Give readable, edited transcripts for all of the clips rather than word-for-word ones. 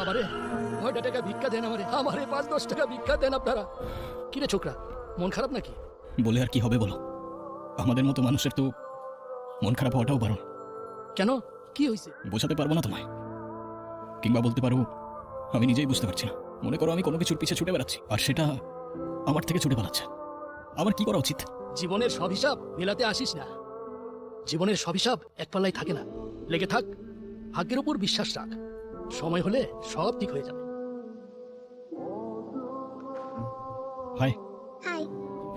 আমারে 9 টাকা ভিক্ষা দেন, আমারে 5-10 টাকা ভিক্ষা দেন আপনারা। কিরে ছোকরা, মন খারাপ নাকি? বলে আর কি হবে বলো, আমাদের মতো মানুষের তো মন খারাপ হওয়াটাও বারণ। কেন, কি হয়েছে? বোঝাতে পারবো না তোমায়, কিংবা বলতে পারবো আমি নিজেই বুঝতে পারছি না। মনে করো আমি কোনো কিছুর পিছে ছুটে বেড়াচ্ছি, আর সেটা আমার থেকে ছুটে পালাচ্ছে। আমার কি করা উচিত? জীবনের সব হিসাব মেলাতে আসিস না। জীবনের সব হিসাব এক পাল্লায় থাকে না। লেগে থাক, ভাগ্যের উপর বিশ্বাস রাখ, সময় হলে সব ঠিক হয়ে যাবে। হাই, হাই,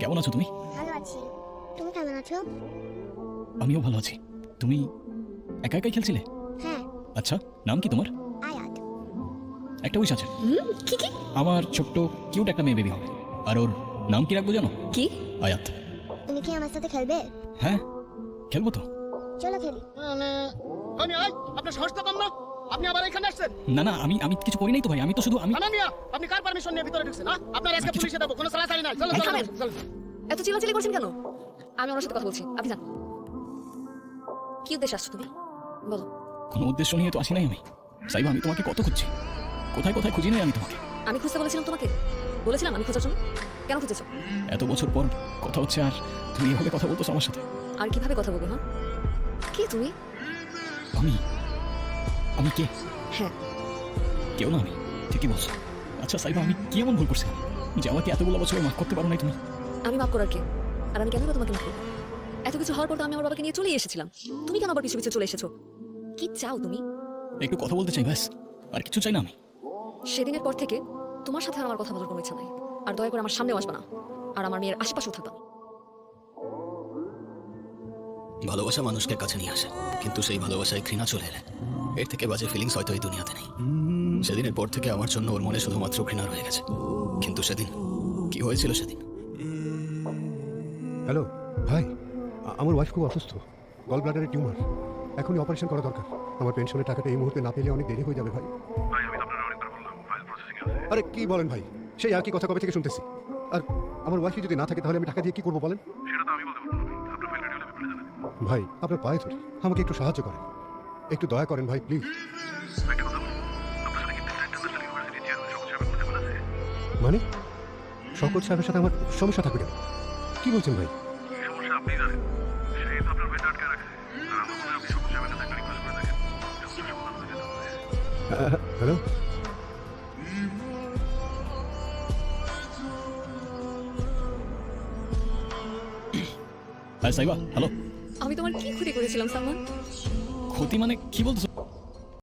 কেমন আছো তুমি? ভালো আছি। তুমি কেমন আছো? আমিও ভালো আছি। তুমি একা একাই খেলছিলে? হ্যাঁ। আচ্ছা, নাম কি তোমার? আয়াত। একটা উইশ আছে, কি কি আমার ছোট্ট কিউট একটা মেয়ে বেবি হবে, আর ওর নাম কি রাখবো জানো? কি? আয়াত। তুমি কি আমার সাথে খেলবে? হ্যাঁ, খেলবো তো। চলো খেলি। আপনার সাহস তো কম না, আপনি আবার এখানে আসছেন? না না, আমি কিছু করি নাই তো ভাই, আমি তো শুধু মিয়া, আপনি কার পারমিশন নিয়ে ভিতরে ঢুকছেন? আপনার আজকে পুলিশে দেবো, কোনো সালাসালি নাই। চলো চলো থামেন। চলো। এত চিল্লাচিল্লি করছেন কেন? আমি ওনার সাথে কথা বলছি, আপনি যান। কি উদ্দেশ্যে আসছো তুমি, বলো। কোনো উদ্দেশ্য নিয়ে তো আসি নাই আমি। সাইবা, আমি তোমাকে কত খুঁজছি, কোথায় কোথায় খুঁজি নাই আমি তোমাকে। আমি খুঁজতে বলেছিলাম তোমাকে? বলেছিলাম আমি খোঁজার জন্য? কেন খুঁজেছো? এত বছর পর কথা হচ্ছে, আর তুমি এভাবে কথা বলতো আমার সাথে। আর কিভাবে কথা বলবো? হ্যাঁ, কে তুমি? আমি আমি কে? হ্যাঁ, কেউ না, আমি ঠিকই বলছো। আচ্ছা সাইবা, আমি কি এমন ভুল করছিলাম যে আমাকে এতগুলো বছর মাফ করতে পারো নাই তুমি? আমি মাফ করার কে? আর আমি কেন তোমাকে মাফ করবো? এত কিছু হওয়ার পর তো আমি আমার বাবাকে নিয়ে চলে এসেছিলাম। তুমি কেন আবার পিছু পিছু চলে এসেছো? কি চাও তুমি? একটু কথা বলতে চাই ব্যাস, আর কিছু চাই না আমি। সেদিনের পর থেকে তোমার সাথে আর আমার কথা বলার কোনো ইচ্ছা নাই। আর দয়া করে আমার সামনেও আসবে না, আর আমার মেয়ের আশেপাশেও থাকবে না। ভালোবাসা মানুষকে কাছে নিয়ে আসে, কিন্তু সেই ভালোবাসায় ঘৃণা চলে এলে এর থেকে বাজে ফিলিংস হয়তো এই দুনিয়াতে নেই। সেদিনের পর থেকে আমার জন্য ওর মনে শুধুমাত্র ঘৃণা রয়ে গেছে। কিন্তু সেদিন কি হয়েছিল সেদিন? হ্যালো ভাই, আমার ওয়াইফ খুব অসুস্থ, গল ব্লাডারের টিউমার, এখনই অপারেশন করা দরকার। আমার পেনশনের টাকাটা এই মুহূর্তে না পেলে অনেক দেরি হয়ে যাবে ভাই। আরে কি বলেন ভাই, সেই একই কথা কবে থেকে শুনতেছি। আর আমার ওয়াইফ যদি না থাকে তাহলে আমি টাকা দিয়ে কি করবো বলেন? ভাই আপনার পায়ে ধরি, আমাকে একটু সাহায্য করেন, একটু দয়া করেন ভাই প্লিজ। মানে শওকত সাহেবের সাথে আমার সমস্যা থাকবে কেন? কি বলছেন ভাই? হ্যালো, হ্যাঁ সাইবা, হ্যালো। আমি তোমার কি ক্ষতি করেছিলাম সালমান? ক্ষতি মানে কি বলছো?